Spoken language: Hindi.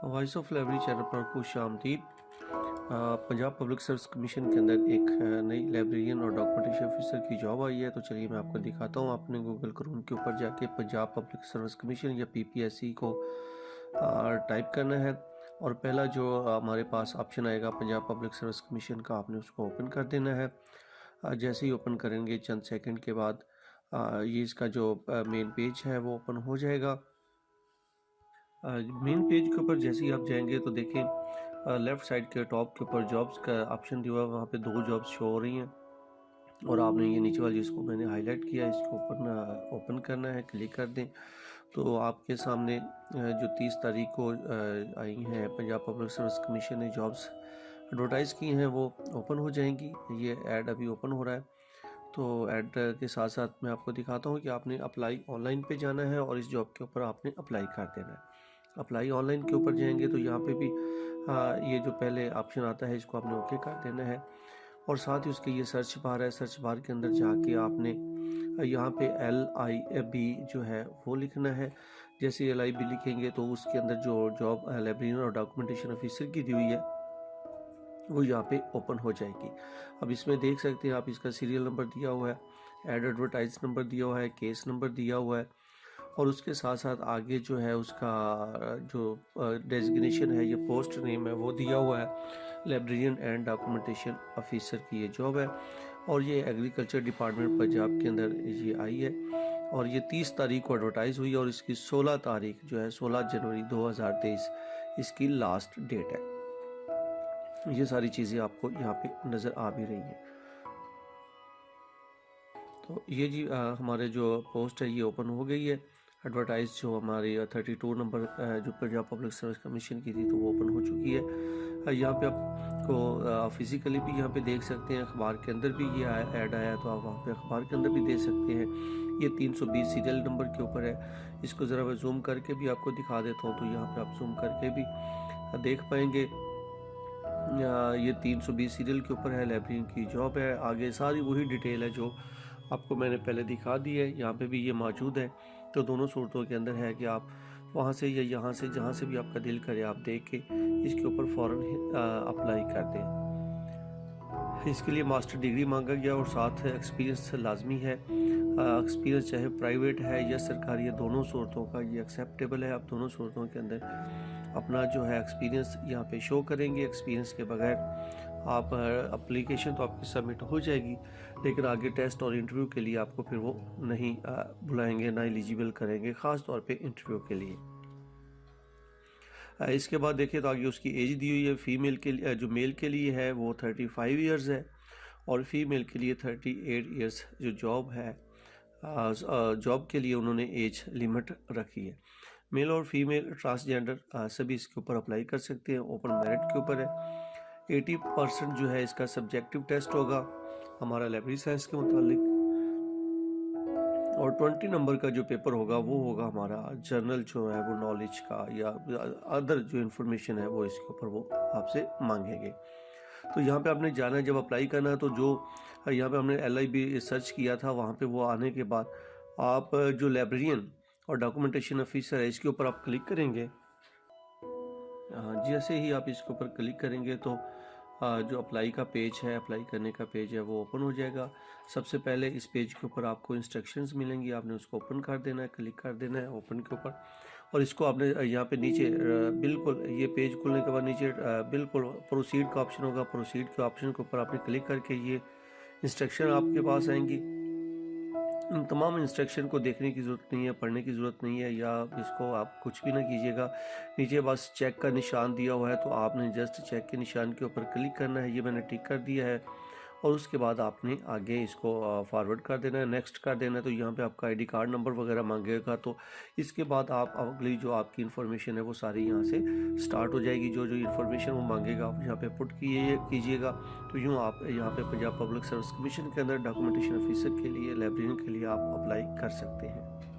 वॉइस ऑफ लाइब्रेरी चैनल पर खुश आमदीद। पंजाब पब्लिक सर्विस कमीशन के अंदर एक नई लाइब्रेरियन और डॉक्यूमेंटेशन ऑफिसर की जॉब आई है। तो चलिए मैं आपको दिखाता हूँ। आपने गूगल क्रोम के ऊपर जाके पंजाब पब्लिक सर्विस कमीशन या PPSC को टाइप करना है और पहला जो हमारे पास ऑप्शन आएगा पंजाब पब्लिक सर्विस कमीशन का, आपने उसको ओपन कर देना है। जैसे ही ओपन करेंगे चंद सेकंड के बाद ये इसका जो मेन पेज है वो ओपन हो जाएगा। मेन पेज के ऊपर जैसे ही आप जाएंगे तो देखें लेफ़्ट साइड के टॉप के ऊपर जॉब्स का ऑप्शन दिया हुआ है, वहाँ पे 2 जॉब्स शो हो रही हैं और आपने ये नीचे वाली जिसको मैंने हाईलाइट किया इसको ओपन करना है। क्लिक कर दें तो आपके सामने जो 30 तारीख को आई हैं पंजाब पब्लिक सर्विस कमीशन ने जॉब्स एडवर्टाइज़ की हैं वो ओपन हो जाएंगी। ये ऐड अभी ओपन हो रहा है। तो ऐड के साथ साथ मैं आपको दिखाता हूँ कि आपने अप्लाई ऑनलाइन पे जाना है और इस जॉब के ऊपर आपने अप्लाई कर देना है। अप्लाई ऑनलाइन के ऊपर जाएंगे तो यहाँ पे भी ये जो पहले ऑप्शन आता है इसको आपने ओके कर देना है और साथ ही उसके ये सर्च बार है। सर्च बार के अंदर जाके आपने यहाँ पे LIB जो है वो लिखना है। जैसे LIB लिखेंगे तो उसके अंदर जो जॉब लाइब्रेरियन और डॉक्यूमेंटेशन ऑफिसर की दी हुई है वो यहाँ पे ओपन हो जाएगी। अब इसमें देख सकते हैं आप, इसका सीरियल नंबर दिया हुआ है, एड एडवर्टाइज नंबर दिया हुआ है, केस नंबर दिया हुआ है और उसके साथ साथ आगे जो है उसका जो डेजिग्नेशन है या पोस्ट नेम है वो दिया हुआ है। लाइब्रेरियन एंड डॉक्यूमेंटेशन ऑफिसर की ये जॉब है और ये एग्रीकल्चर डिपार्टमेंट पंजाब के अंदर ये आई है और ये 30 तारीख को एडवर्टाइज़ हुई और इसकी 16 तारीख जो है 16 जनवरी 2023 इसकी लास्ट डेट है। ये सारी चीज़ें आपको यहाँ पे नज़र आ भी रही हैं। तो ये जी हमारे जो पोस्ट है ये ओपन हो गई है। एडवर्टाइज जो हमारी 32 नंबर जो पंजाब पब्लिक सर्विस कमीशन की थी तो वो ओपन हो चुकी है। यहाँ पे आपको फिज़िकली भी यहाँ पे देख सकते हैं, अखबार के अंदर भी ये ऐड आया तो आप वहाँ पे अखबार के अंदर भी देख सकते हैं। ये 320 सीरियल नंबर के ऊपर है। इसको ज़रा मैं जूम करके भी आपको दिखा देता हूँ तो यहाँ पर आप जूम करके भी देख पाएंगे। ये 320 सीरियल के ऊपर है, लाइब्रेरियन की जॉब है। आगे सारी वही डिटेल है जो आपको मैंने पहले दिखा दी है, यहाँ पे भी ये मौजूद है। तो दोनों सूरतों के अंदर है कि आप वहाँ से या यहाँ से जहाँ से भी आपका दिल करे आप देख के इसके ऊपर फ़ौरन अप्लाई कर दें। इसके लिए मास्टर डिग्री मांगा गया और साथ एक्सपीरियंस लाजमी है। एक्सपीरियंस चाहे प्राइवेट है या सरकारी है, दोनों सूरतों का ये एक्सेप्टेबल है। आप दोनों सूरतों के अंदर अपना जो है एक्सपीरियंस यहाँ पे शो करेंगे। एक्सपीरियंस के बगैर आप एप्लीकेशन तो आपकी सबमिट हो जाएगी लेकिन आगे टेस्ट और इंटरव्यू के लिए आपको फिर वो नहीं बुलाएंगे, ना एलिजिबल करेंगे, ख़ास तौर पे इंटरव्यू के लिए। इसके बाद देखिए तो आगे उसकी एज दी हुई है। फीमेल के लिए जो मेल के लिए है वो 35 ईयर्स है और फीमेल के लिए 38 ईयर्स जो जॉब है जॉब के लिए उन्होंने एज लिमिट रखी है। मेल और फीमेल ट्रांसजेंडर सभी इसके ऊपर अप्लाई कर सकते हैं। ओपन मेरिट के ऊपर है। 80% जो है इसका सब्जेक्टिव टेस्ट होगा हमारा लाइब्रेरी साइंस के मुतालिक और 20 नंबर का जो पेपर होगा वो होगा हमारा जनरल जो है वो नॉलेज का या अदर जो इन्फॉर्मेशन है वो इसके ऊपर वो आपसे मांगेंगे। तो यहाँ पे आपने जाना है जब अप्लाई करना है तो जो यहाँ पे हमने LIB सर्च किया था वहाँ पे वो आने के बाद आप जो लाइब्रेरियन और डॉक्यूमेंटेशन ऑफिसर है इसके ऊपर आप क्लिक करेंगे। जैसे ही आप इसके ऊपर क्लिक करेंगे तो जो अप्लाई का पेज है, अप्लाई करने का पेज है वो ओपन हो जाएगा। सबसे पहले इस पेज के ऊपर आपको इंस्ट्रक्शंस मिलेंगी, आपने उसको ओपन कर देना है, क्लिक कर देना है ओपन के ऊपर और इसको आपने यहाँ पे नीचे बिल्कुल ये पेज खुलने के बाद नीचे बिल्कुल प्रोसीड का ऑप्शन होगा। प्रोसीड के ऑप्शन के ऊपर आपने क्लिक करके ये इंस्ट्रक्शन आपके पास आएंगी। इन तमाम इंस्ट्रक्शन को देखने की ज़रूरत नहीं है, पढ़ने की ज़रूरत नहीं है या इसको आप कुछ भी ना कीजिएगा। नीचे बस चेक का निशान दिया हुआ है तो आपने जस्ट चेक के निशान के ऊपर क्लिक करना है। ये मैंने टिक कर दिया है और उसके बाद आपने आगे इसको फॉरवर्ड कर देना है, नेक्स्ट कर देना है। तो यहाँ पे आपका ID कार्ड नंबर वगैरह मांगेगा तो इसके बाद आप अगली जो आपकी इन्फॉर्मेशन है वो सारी यहाँ से स्टार्ट हो जाएगी। जो जो इन्फॉर्मेशन वो मांगेगा आप यहाँ पे पुट कीजिएगा। तो यूँ आप यहाँ पे पंजाब पब्लिक सर्विस कमीशन के अंदर डॉक्यूमेंटेशन ऑफिसर के लिए, लाइब्रेरियन के लिए आप अप्लाई कर सकते हैं।